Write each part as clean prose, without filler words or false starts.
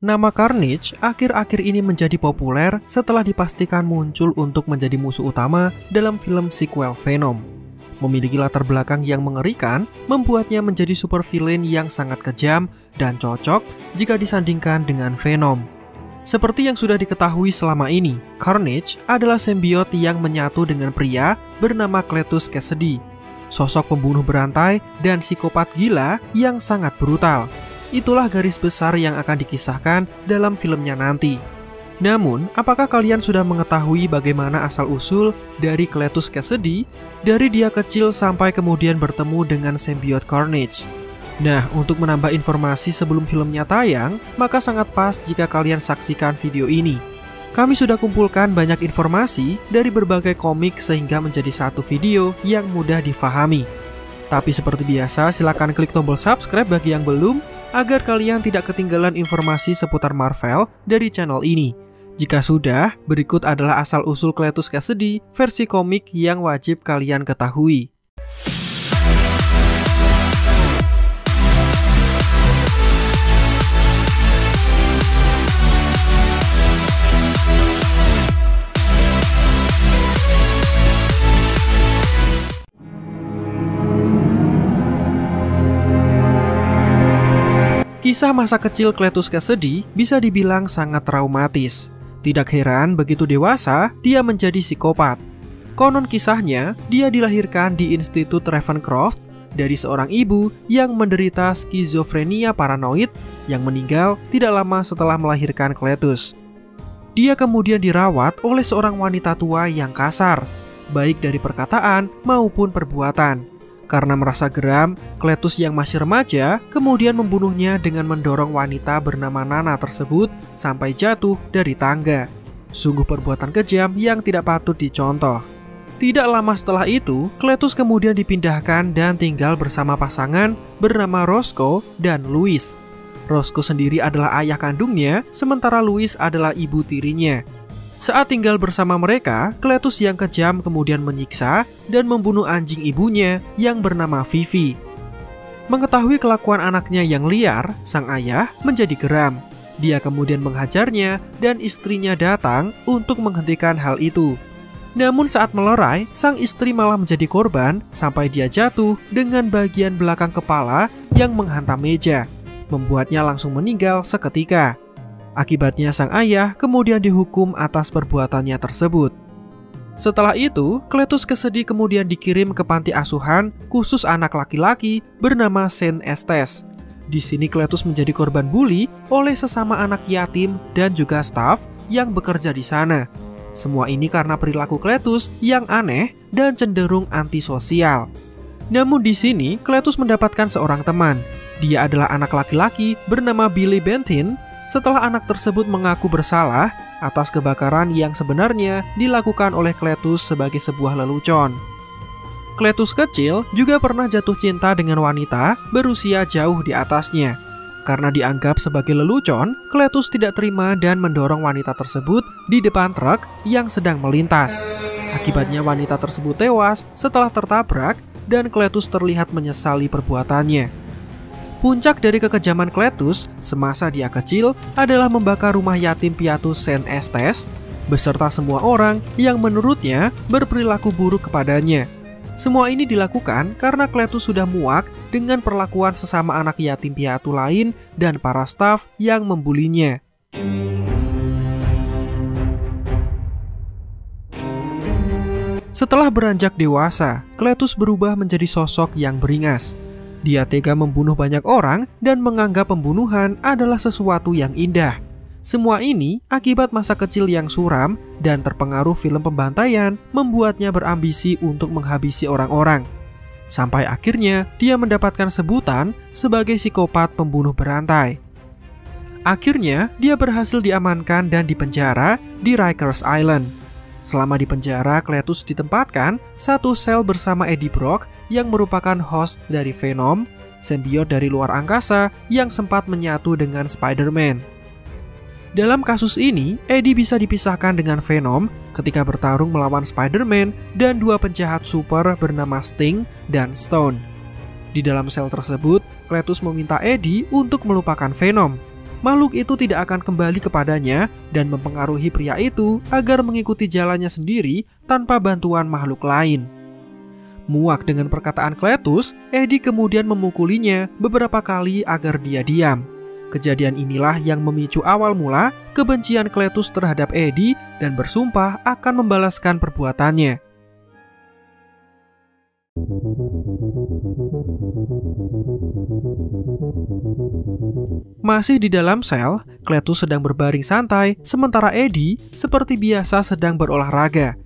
Nama Carnage akhir-akhir ini menjadi populer setelah dipastikan muncul untuk menjadi musuh utama dalam film sequel Venom. Memiliki latar belakang yang mengerikan, membuatnya menjadi supervillain yang sangat kejam dan cocok jika disandingkan dengan Venom. Seperti yang sudah diketahui selama ini, Carnage adalah simbiot yang menyatu dengan pria bernama Cletus Kasady, sosok pembunuh berantai dan psikopat gila yang sangat brutal. Itulah garis besar yang akan dikisahkan dalam filmnya nanti. Namun, apakah kalian sudah mengetahui bagaimana asal-usul dari Cletus Kasady dari dia kecil sampai kemudian bertemu dengan simbiot Carnage? Nah, untuk menambah informasi sebelum filmnya tayang, maka sangat pas jika kalian saksikan video ini. Kami sudah kumpulkan banyak informasi dari berbagai komik sehingga menjadi satu video yang mudah difahami. Tapi seperti biasa, silakan klik tombol subscribe bagi yang belum, agar kalian tidak ketinggalan informasi seputar Marvel dari channel ini. Jika sudah, berikut adalah asal-usul Cletus Kasady versi komik yang wajib kalian ketahui. Kisah masa kecil Cletus Kasady bisa dibilang sangat traumatis. Tidak heran begitu dewasa, dia menjadi psikopat. Konon kisahnya, dia dilahirkan di Institut Ravencroft dari seorang ibu yang menderita skizofrenia paranoid yang meninggal tidak lama setelah melahirkan Cletus. Dia kemudian dirawat oleh seorang wanita tua yang kasar, baik dari perkataan maupun perbuatan. Karena merasa geram, Cletus yang masih remaja kemudian membunuhnya dengan mendorong wanita bernama Nana tersebut sampai jatuh dari tangga. Sungguh perbuatan kejam yang tidak patut dicontoh. Tidak lama setelah itu, Cletus kemudian dipindahkan dan tinggal bersama pasangan bernama Roscoe dan Louis. Roscoe sendiri adalah ayah kandungnya, sementara Louis adalah ibu tirinya. Saat tinggal bersama mereka, Cletus yang kejam kemudian menyiksa dan membunuh anjing ibunya yang bernama Vivi. Mengetahui kelakuan anaknya yang liar, sang ayah menjadi geram. Dia kemudian menghajarnya dan istrinya datang untuk menghentikan hal itu. Namun saat melerai, sang istri malah menjadi korban sampai dia jatuh dengan bagian belakang kepala yang menghantam meja, membuatnya langsung meninggal seketika. Akibatnya sang ayah kemudian dihukum atas perbuatannya tersebut. Setelah itu, Cletus Kasady kemudian dikirim ke panti asuhan khusus anak laki-laki bernama Saint Estes. Di sini Cletus menjadi korban bully oleh sesama anak yatim dan juga staf yang bekerja di sana. Semua ini karena perilaku Cletus yang aneh dan cenderung antisosial. Namun di sini Cletus mendapatkan seorang teman. Dia adalah anak laki-laki bernama Billy Bentin. Setelah anak tersebut mengaku bersalah atas kebakaran yang sebenarnya dilakukan oleh Cletus sebagai sebuah lelucon. Cletus kecil juga pernah jatuh cinta dengan wanita berusia jauh di atasnya. Karena dianggap sebagai lelucon, Cletus tidak terima dan mendorong wanita tersebut di depan truk yang sedang melintas. Akibatnya wanita tersebut tewas setelah tertabrak dan Cletus terlihat menyesali perbuatannya. Puncak dari kekejaman Cletus semasa dia kecil adalah membakar rumah yatim piatu Saint Estes beserta semua orang yang menurutnya berperilaku buruk kepadanya. Semua ini dilakukan karena Cletus sudah muak dengan perlakuan sesama anak yatim piatu lain dan para staf yang membulinya. Setelah beranjak dewasa, Cletus berubah menjadi sosok yang beringas. Dia tega membunuh banyak orang dan menganggap pembunuhan adalah sesuatu yang indah. Semua ini akibat masa kecil yang suram dan terpengaruh film pembantaian membuatnya berambisi untuk menghabisi orang-orang. Sampai akhirnya dia mendapatkan sebutan sebagai psikopat pembunuh berantai. Akhirnya dia berhasil diamankan dan dipenjara di Rikers Island. Selama di penjara, Cletus ditempatkan satu sel bersama Eddie Brock yang merupakan host dari Venom, simbiot dari luar angkasa yang sempat menyatu dengan Spider-Man. Dalam kasus ini, Eddie bisa dipisahkan dengan Venom ketika bertarung melawan Spider-Man dan dua penjahat super bernama Sting dan Stone. Di dalam sel tersebut, Cletus meminta Eddie untuk melupakan Venom. makhluk itu tidak akan kembali kepadanya dan mempengaruhi pria itu agar mengikuti jalannya sendiri tanpa bantuan makhluk lain. Muak dengan perkataan Cletus, Eddie kemudian memukulinya beberapa kali agar dia diam. Kejadian inilah yang memicu awal mula kebencian Cletus terhadap Eddie dan bersumpah akan membalaskan perbuatannya. Masih di dalam sel, Cletus sedang berbaring santai, sementara Eddie seperti biasa sedang berolahraga.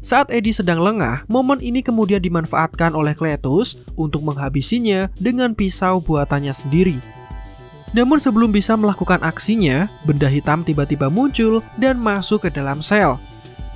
Saat Eddie sedang lengah, momen ini kemudian dimanfaatkan oleh Cletus untuk menghabisinya dengan pisau buatannya sendiri. Namun sebelum bisa melakukan aksinya, benda hitam tiba-tiba muncul dan masuk ke dalam sel.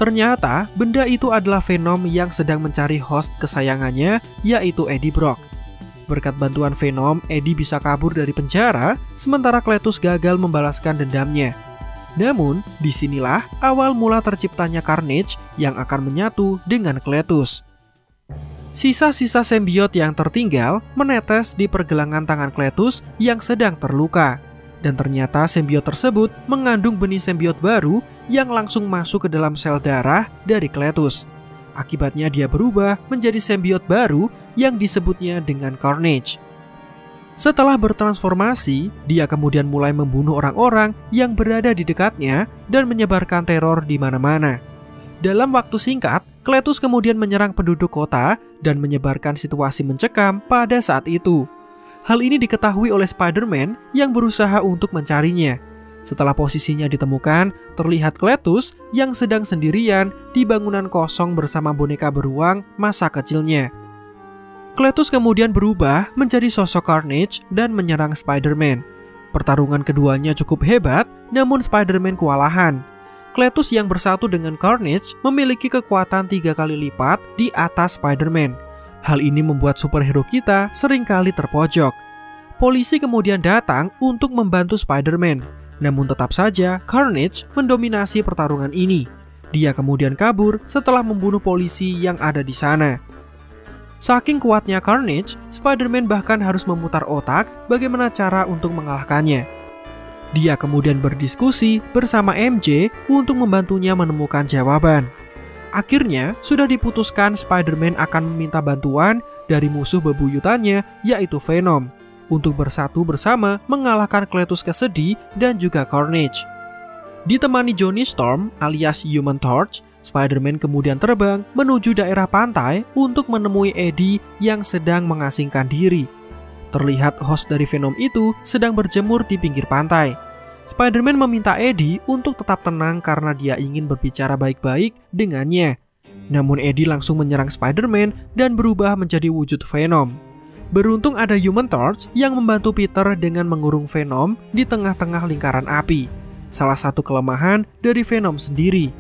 Ternyata benda itu adalah Venom yang sedang mencari host kesayangannya, yaitu Eddie Brock. Berkat bantuan Venom, Eddie bisa kabur dari penjara, sementara Cletus gagal membalaskan dendamnya. Namun, disinilah awal mula terciptanya Carnage yang akan menyatu dengan Cletus. Sisa-sisa sembiot yang tertinggal menetes di pergelangan tangan Cletus yang sedang terluka. Dan ternyata sembiot tersebut mengandung benih sembiot baru yang langsung masuk ke dalam sel darah dari Cletus. Akibatnya dia berubah menjadi sembiot baru yang disebutnya dengan Carnage. Setelah bertransformasi, dia kemudian mulai membunuh orang-orang yang berada di dekatnya dan menyebarkan teror di mana-mana. Dalam waktu singkat, Cletus kemudian menyerang penduduk kota dan menyebarkan situasi mencekam pada saat itu. Hal ini diketahui oleh Spider-Man yang berusaha untuk mencarinya. Setelah posisinya ditemukan, terlihat Cletus yang sedang sendirian di bangunan kosong bersama boneka beruang masa kecilnya. Cletus kemudian berubah menjadi sosok Carnage dan menyerang Spider-Man. Pertarungan keduanya cukup hebat, namun Spider-Man kewalahan. Cletus yang bersatu dengan Carnage memiliki kekuatan 3 kali lipat di atas Spider-Man. Hal ini membuat superhero kita seringkali terpojok. Polisi kemudian datang untuk membantu Spider-Man. Namun tetap saja Carnage mendominasi pertarungan ini. Dia kemudian kabur setelah membunuh polisi yang ada di sana. Saking kuatnya Carnage, Spider-Man bahkan harus memutar otak bagaimana cara untuk mengalahkannya. Dia kemudian berdiskusi bersama MJ untuk membantunya menemukan jawaban. Akhirnya, sudah diputuskan Spider-Man akan meminta bantuan dari musuh bebuyutannya, yaitu Venom, untuk bersatu bersama mengalahkan Cletus Kasady dan juga Carnage. Ditemani Johnny Storm alias Human Torch, Spider-Man kemudian terbang menuju daerah pantai untuk menemui Eddie yang sedang mengasingkan diri. Terlihat host dari Venom itu sedang berjemur di pinggir pantai. Spider-Man meminta Eddie untuk tetap tenang karena dia ingin berbicara baik-baik dengannya. Namun Eddie langsung menyerang Spider-Man dan berubah menjadi wujud Venom. Beruntung ada Human Torch yang membantu Peter dengan mengurung Venom di tengah-tengah lingkaran api. Salah satu kelemahan dari Venom sendiri.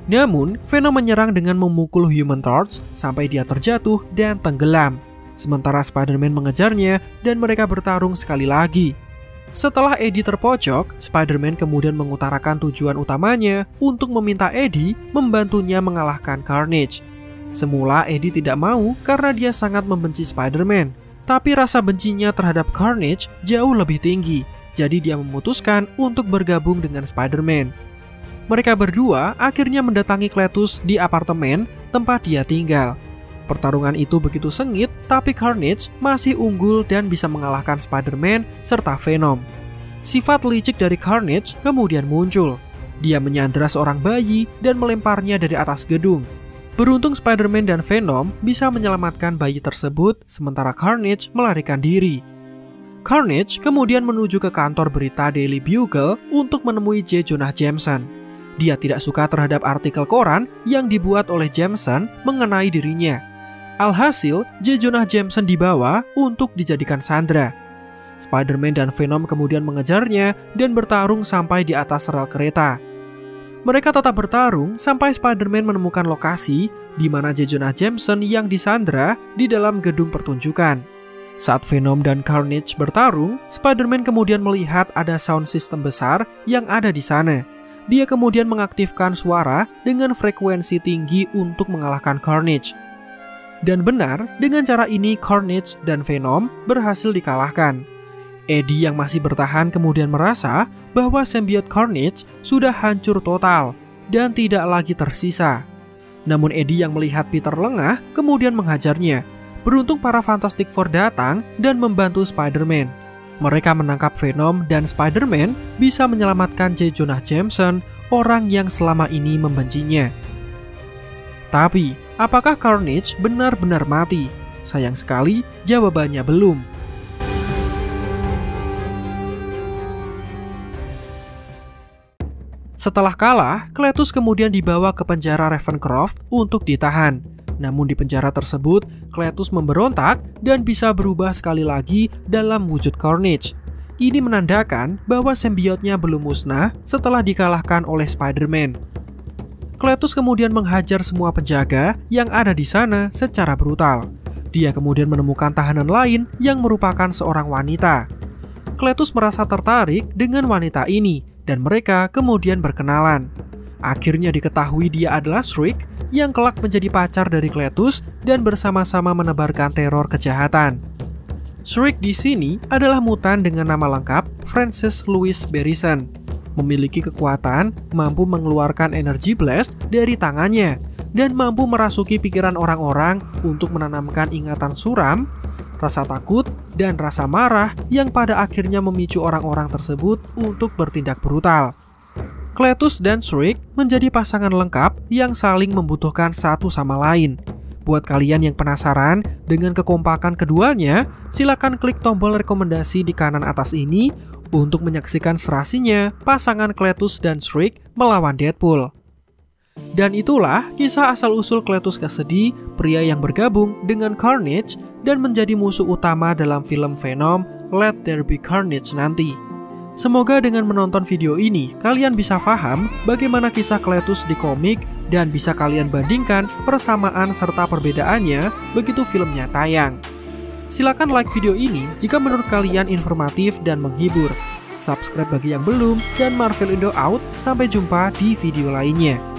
Namun, Venom menyerang dengan memukul Human Torch sampai dia terjatuh dan tenggelam. Sementara Spider-Man mengejarnya dan mereka bertarung sekali lagi. Setelah Eddie terpojok, Spider-Man kemudian mengutarakan tujuan utamanya untuk meminta Eddie membantunya mengalahkan Carnage. Semula Eddie tidak mau karena dia sangat membenci Spider-Man. Tapi rasa bencinya terhadap Carnage jauh lebih tinggi. Jadi dia memutuskan untuk bergabung dengan Spider-Man. Mereka berdua akhirnya mendatangi Cletus di apartemen tempat dia tinggal. Pertarungan itu begitu sengit, tapi Carnage masih unggul dan bisa mengalahkan Spider-Man serta Venom. Sifat licik dari Carnage kemudian muncul. Dia menyandra seorang bayi dan melemparnya dari atas gedung. Beruntung Spider-Man dan Venom bisa menyelamatkan bayi tersebut, sementara Carnage melarikan diri. Carnage kemudian menuju ke kantor berita Daily Bugle untuk menemui J. Jonah Jameson. Dia tidak suka terhadap artikel koran yang dibuat oleh Jameson mengenai dirinya. Alhasil, J. Jonah Jameson dibawa untuk dijadikan sandera. Spider-Man dan Venom kemudian mengejarnya dan bertarung sampai di atas rel kereta. Mereka tetap bertarung sampai Spider-Man menemukan lokasi di mana J. Jonah Jameson yang disandera di dalam gedung pertunjukan. Saat Venom dan Carnage bertarung, Spider-Man kemudian melihat ada sound system besar yang ada di sana. Dia kemudian mengaktifkan suara dengan frekuensi tinggi untuk mengalahkan Carnage. Dan benar, dengan cara ini Carnage dan Venom berhasil dikalahkan. Eddie yang masih bertahan kemudian merasa bahwa symbiote Carnage sudah hancur total dan tidak lagi tersisa. Namun Eddie yang melihat Peter lengah kemudian menghajarnya. Beruntung para Fantastic Four datang dan membantu Spider-Man. Mereka menangkap Venom dan Spider-Man bisa menyelamatkan J. Jonah Jameson, orang yang selama ini membencinya. Tapi, apakah Carnage benar-benar mati? Sayang sekali, jawabannya belum. Setelah kalah, Cletus kemudian dibawa ke penjara Ravencroft untuk ditahan. Namun di penjara tersebut, Cletus memberontak dan bisa berubah sekali lagi dalam wujud Carnage. Ini menandakan bahwa symbiote-nya belum musnah setelah dikalahkan oleh Spider-Man. Cletus kemudian menghajar semua penjaga yang ada di sana secara brutal. Dia kemudian menemukan tahanan lain yang merupakan seorang wanita. Cletus merasa tertarik dengan wanita ini dan mereka kemudian berkenalan. Akhirnya diketahui dia adalah Shriek yang kelak menjadi pacar dari Cletus dan bersama-sama menebarkan teror kejahatan. Shriek di sini adalah mutan dengan nama lengkap Francis Louis Barrison. Memiliki kekuatan, mampu mengeluarkan energy blast dari tangannya, dan mampu merasuki pikiran orang-orang untuk menanamkan ingatan suram, rasa takut, dan rasa marah yang pada akhirnya memicu orang-orang tersebut untuk bertindak brutal. Cletus dan Shriek menjadi pasangan lengkap yang saling membutuhkan satu sama lain. Buat kalian yang penasaran dengan kekompakan keduanya, silakan klik tombol rekomendasi di kanan atas ini untuk menyaksikan serasinya pasangan Cletus dan Shriek melawan Deadpool. Dan itulah kisah asal-usul Cletus Kasady, pria yang bergabung dengan Carnage dan menjadi musuh utama dalam film Venom Let There Be Carnage nanti. Semoga dengan menonton video ini, kalian bisa paham bagaimana kisah Cletus di komik dan bisa kalian bandingkan persamaan serta perbedaannya begitu filmnya tayang. Silakan like video ini jika menurut kalian informatif dan menghibur. Subscribe bagi yang belum, dan Marvel Indo out. Sampai jumpa di video lainnya.